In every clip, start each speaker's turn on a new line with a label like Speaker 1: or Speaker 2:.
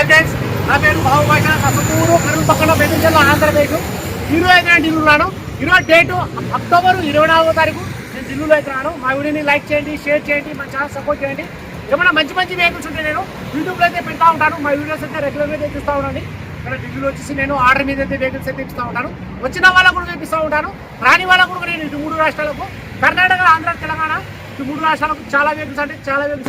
Speaker 1: Friends, నా పేరు బాబుభాష. కసపూరు కరువు పక్కన బెదించలో ఆంధ్రప్రదేశ్. ఢిల్లీ అయితే నేను ఢిల్లీ రాను. ఈరోజు డేటు అక్టోబర్ 24వ తారీఖు నేను ఢిల్లీలో అయితే రాను. మా వీడియోని లైక్ చేయండి, షేర్ చేయండి, మన ఛానల్ సపోర్ట్ చేయండి. ఏమైనా మంచి వెహికల్స్ ఉంటే నేను యూట్యూబ్లో అయితే పెడతా ఉంటాను. మా వీడియోస్ అయితే రెగ్యులర్గా అయితే చూస్తూ ఉండండి. ఇక్కడ ఢిల్లీలో వచ్చేసి నేను ఆర్డర్ మీద అయితే వెహికల్స్ అయితే ఇస్తూ ఉంటాను. వచ్చిన వాళ్ళకు కూడా చూపిస్తూ ఉంటాను, రాని వాళ్ళకు కూడా నేను ఇటు 3 రాష్ట్రాలకు కర్ణాటక, ఆంధ్ర, తెలంగాణ ఇటు 3 రాష్ట్రాలకు చాలా వెహికల్స్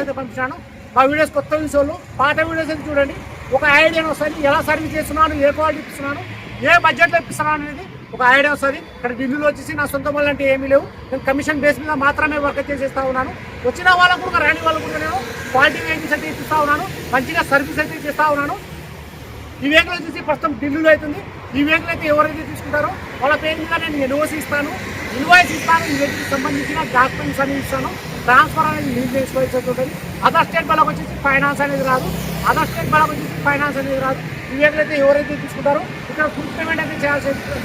Speaker 1: అయితే పంపించాను. మా వీడియోస్ కొత్త వాళ్ళు పాత వీడియోస్ అయితే చూడండి. ఒక ఐడియా వస్తుంది, ఎలా సర్వీస్ చేస్తున్నాను, ఏ క్వాలిటీ ఇస్తున్నాను, ఏ బడ్జెట్లో ఇస్తున్నాను అనేది ఒక ఐడియా వస్తుంది. ఇక్కడ ఢిల్లీలో వచ్చేసి నా సొంత వాళ్ళు అంటే ఏమీ లేవు. నేను కమిషన్ బేస్ మీద మాత్రమే వర్క్ చేసేస్తూ ఉన్నాను. వచ్చిన వాళ్ళకు కూడా రాని వాళ్ళకు కూడా నేను క్వాలిటీ వెహికల్స్ అయితే ఇప్పిస్తూ ఉన్నాను, మంచిగా సర్వీస్ అయితే చేస్తూ ఉన్నాను. ఈ వెహికల్ వచ్చేసి ప్రస్తుతం ఢిల్లీలో అవుతుంది. ఈ వెహికల్ అయితే ఎవరైతే తీసుకుంటారో వాళ్ళ పేరు మీద నేను ఇన్వాయిస్ ఇస్తాను. ఈ వెహికల్కి సంబంధించిన డాక్యుమెంట్స్ అనేది ఇస్తాను. ట్రాన్స్ఫర్ అనేది లీజ్ చేసుకోవాల్సి ఉంటుంది. అదర్ స్టేట్ వాళ్ళకి వచ్చేసి ఫైనాన్స్ అనేది రాదు. ఈ వెహికల్ అయితే ఎవరైతే తీసుకుంటారో ఇక్కడ ఫుల్ పేమెంట్ అయితే చేయాల్సి ఉంటుంది.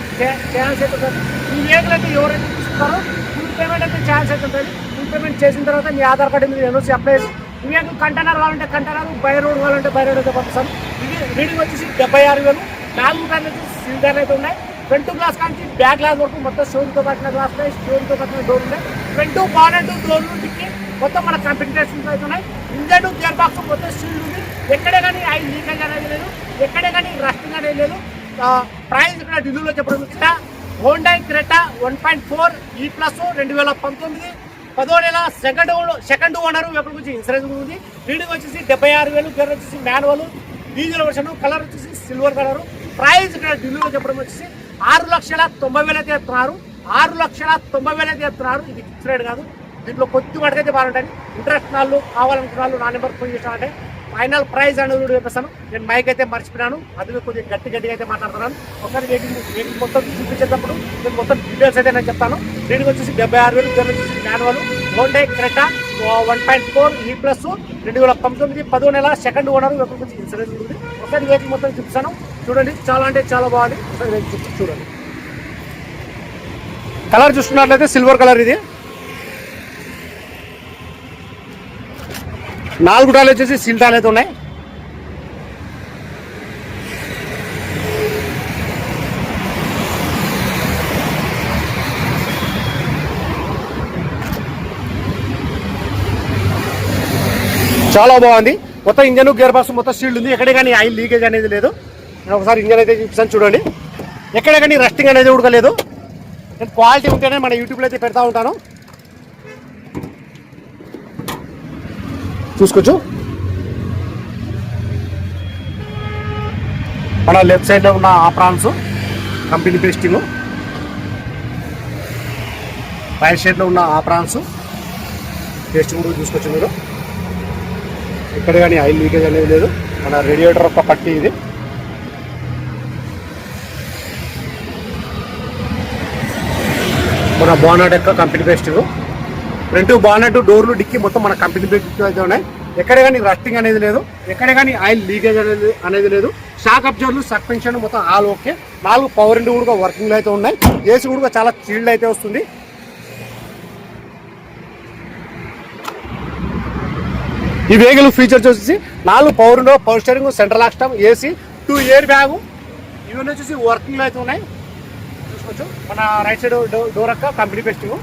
Speaker 1: ఈ వెహికల్ అయితే ఎవరైతే తీసుకుంటారో ఫుల్ పేమెంట్ అయితే చేయాల్సి ఉంటుంది. ఫుల్ పేమెంట్ చేసిన తర్వాత మీ ఆధార్ కార్డు మీద ఎన్ఓసి అప్లై చేసి ఈ వెహికల్ కంటైనర్ కావాలంటే కంటైనర్, బై రోడ్ కావాలంటే బై రోడ్ అయితే పంపిస్తాను. ఇది రీడింగ్ వచ్చేసి 76,000. 4 టైర్లు వచ్చేసి సీల్ టైర్లు అయితే ఉన్నాయి. ఫ్రంట్ గ్లాస్ కానీ బ్యాక్ గ్లాస్ వరకు మొత్తం షోరూమ్తో కట్టిన గ్లాస్ ఉన్నాయి, షోరూమ్తో కట్టిన డోర్ ఉన్నాయి. ఫ్రంట్ బానెట్ డోర్లు టిక్కి మొత్తం మన కంపెనీ టెస్టింగ్స్ అయితే ఉన్నాయి. ఇంజన్ గేర్ బాక్స్ మొత్తం స్టీల్ ఉంది. ఎక్కడే కానీ ఆయిల్ లీకేజ్ అనేది లేదు, ఎక్కడే కానీ రస్టింగ్ అనేది లేదు. ప్రైస్ ఇక్కడ ఢిల్లీలో చెప్పడం హోండా క్రెటా 1.4 E+ 2019 10వ నెల సెకండ్ ఓనర్ వెహికల్ గురించి ఇన్సూరెన్స్ ఉంది. రీడింగ్ వచ్చేసి 76,000. గేర్ వచ్చేసి మాన్యువల్, డీజిల్ వర్షన్, కలర్ వచ్చేసి సిల్వర్ కలర్. ప్రైస్ ఇక్కడ ఢిల్లీలో చెప్పడం వచ్చేసి 6,90,000 అయితే చెప్తున్నారు. 6,90,000 అయితే చెప్తున్నారు. ఇది ఫిక్స్ రేట్ కాదు. దీంట్లో కొద్ది మటుకైతే బాగుంటుంది. ఇంట్రెస్ట్ వాళ్ళు కావాలనుకున్న వాళ్ళు నా నెంబర్ ఫోన్ చేసినారంటే ఫైనల్ ప్రైస్ అనేది కూడా చెప్పేస్తాను. నేను మైక్ అయితే మర్చిపోయినాను, అది కొద్దిగా గట్టిగా అయితే మాట్లాడుతున్నాను. ఒకసారి వెహికల్ మొత్తం చూపించేటప్పుడు నేను మొత్తం డీటెయిల్స్ అయితే నేను చెప్తాను. దీనికి వచ్చేసి 76,000. గేర్ వచ్చేసి మాన్యువల్, హోండా క్రెటా 1.4 E+ 2019 10వ నెల సెకండ్ ఓనర్ వెహికల్ గురించి ఇన్సూరెన్స్ ఉంది. ఒకసారి వెహికల్ మొత్తం చూపిస్తాను, చూడండి. చాలా అంటే చాలా బాగుంది. ఒకసారి వెహికల్ చూడండి. కలర్ చూసుకున్నట్లయితే సిల్వర్ కలర్. ఇది 4 టాలు వచ్చేసి సీల్ టాలు అయితే ఉన్నాయి. చాలా బాగుంది. మొత్తం ఇంజన్, గేర్ బాక్స్ మొత్తం సీల్డ్ ఉంది. ఎక్కడే కానీ ఆయిల్ లీకేజ్ అనేది లేదు. నేను ఒకసారి ఇంజన్ అయితే చూపిస్తాను, చూడండి. ఎక్కడే కానీ రస్టింగ్ అనేది ఉడకలేదు. నేను క్వాలిటీ ఉంటేనే మన యూట్యూబ్లో అయితే పెడతా ఉంటాను, చూసుకోవచ్చు. మన లెఫ్ట్ సైడ్లో ఉన్న ఆప్రాన్స్ కంపెనీ పేస్టింగ్, రైట్ సైడ్లో ఉన్న ఆప్రాన్స్ పేస్టింగ్ కూడా చూసుకోవచ్చు మీరు. ఇక్కడ కానీ ఆయిల్ లీకేజ్ అనేది లేదు. మన రేడియేటర్ ఒక పట్టి ఇది. మన బానెట్ యొక్క కంపెనీ పేస్టింగ్, ఫ్రంట్ బానెట్, డోర్లు, డిక్కి మొత్తం మన కంపెనీ పేస్టింగ్ అయితే ఉన్నాయి. ఎక్కడ కానీ రస్టింగ్ అనేది లేదు, ఎక్కడ కానీ ఆయిల్ లీకేజ్ అనేది లేదు. షాక్ అబ్జర్వర్లు, సస్పెన్షన్ మొత్తం ఆల్ ఓకే. 4 పవర్ విండో కూడా వర్కింగ్లో అయితే ఉన్నాయి. ఏసీ కూడా చాలా చీల్డ్ అయితే వస్తుంది. ఈ వెహికల్ ఫీచర్స్ వచ్చేసి 4 power window, power steering, central lock stop, AC, 2 air bag ఇవన్నీ వచ్చేసి వర్కింగ్లో అయితే ఉన్నాయి. చూసుకోవచ్చు. మన రైట్ సైడ్ డోర్ యొక్క కంపెనీ పేస్టింగ్.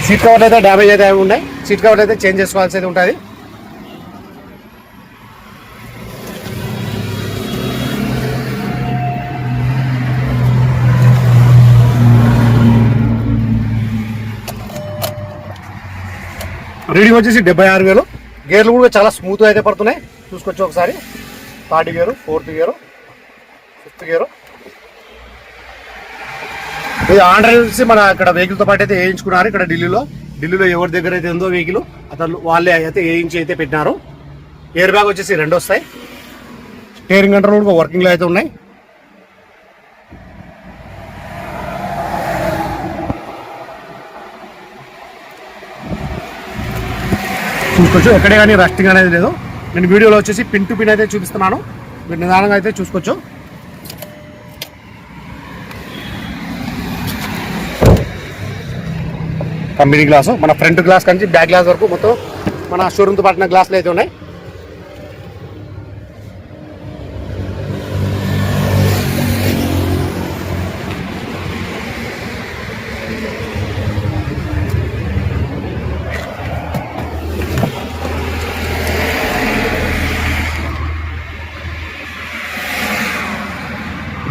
Speaker 1: సీట్ కవర్లు అయితే డ్యామేజ్ అయితే ఉన్నాయి. సీట్ కవర్లు అయితే చేంజ్ చేసుకోవాల్సి అయితే ఉంటుంది. రీడింగ్ వచ్చేసి 76,000. గేర్లు కూడా చాలా స్మూత్గా అయితే పడుతున్నాయి, చూసుకోవచ్చు ఒకసారి. 3rd gear, 4th gear, 5th gear. ఇది ఆండ్రాయిడ్ వచ్చి మన ఇక్కడ వెహికల్తో పాటు అయితే వేయించుకున్నారు. ఇక్కడ ఢిల్లీలో ఎవరి దగ్గర అయితే ఉందో వెహికల్ అతను వాళ్ళే అయితే వేయించి అయితే పెట్టినారు. ఎయిర్ బ్యాగ్ వచ్చేసి 2 వస్తాయి. స్టీరింగ్ కంట్రోల్ కూడా వర్కింగ్లో అయితే ఉన్నాయి. చూసుకోవచ్చు. ఎక్కడే కానీ రస్టింగ్ అనేది లేదు. నేను వీడియోలో వచ్చేసి పిన్ టు పిన్ అయితే చూపిస్తున్నాను, మీరు నిదానంగా అయితే చూసుకోవచ్చు. కంపెనీ గ్లాసు మన ఫ్రంట్ గ్లాస్ నుంచి బ్యాక్ గ్లాస్ వరకు మొత్తం మన షోరూమ్తో పట్టిన గ్లాసులు అయితే ఉన్నాయి.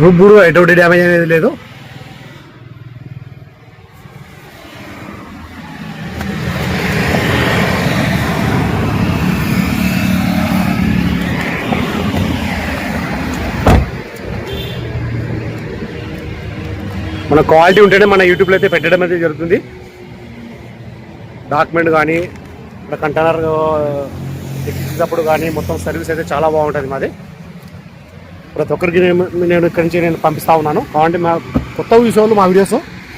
Speaker 1: రూబుడు ఎటువంటి డ్యామేజ్ అనేది లేదు. మన క్వాలిటీ ఉంటేనే మన యూట్యూబ్లో అయితే పెట్టడం అయితే జరుగుతుంది. డాక్యుమెంట్ కానీ ఇక్కడ కంటైనర్ ఎక్కినప్పుడు కానీ మొత్తం సర్వీస్ అయితే చాలా బాగుంటుంది మాది. ప్రతి ఒక్కరికి నేను ఇక్కడి నుంచి నేను పంపిస్తూ ఉన్నాను. కాబట్టి మా కొత్త విషయాలు మా వీడియోస్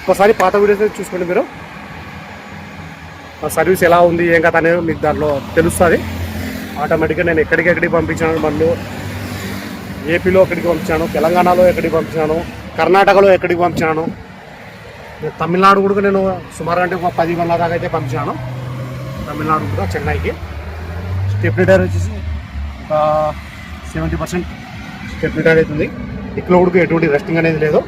Speaker 1: ఒకసారి పాత వీడియోస్ చూసుకోండి మీరు. మా సర్వీస్ ఎలా ఉంది ఏం కథ అనేది మీకు దాంట్లో తెలుస్తుంది. ఆటోమేటిక్గా నేను ఎక్కడికి పంపించాను, మళ్ళీ ఏపీలో ఎక్కడికి పంపించాను, తెలంగాణలో ఎక్కడికి పంపించాను, కర్ణాటకలో ఎక్కడికి పంపించాను, తమిళనాడు కూడా నేను సుమారు అంటే ఒక 10 గంటల దాకా అయితే పంపించాను. తమిళనాడు కూడా చెన్నైకి. స్టెప్నీ టైర్ వచ్చేసి ఒక 70% స్టెప్నీ టైర్ అవుతుంది. ఇక్కడ కూడా ఎటువంటి రెస్టింగ్ అనేది లేదు.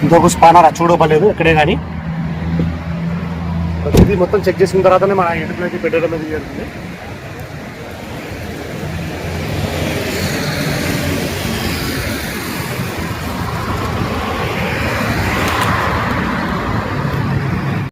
Speaker 1: ఇంకొక స్పానర్ చూడబడలేదు ఎక్కడే కానీ. ఇది మొత్తం చెక్ చేసిన తర్వాతనే మన యూట్యూబ్లో అయితే పెట్టడం అనేది జరుగుతుంది.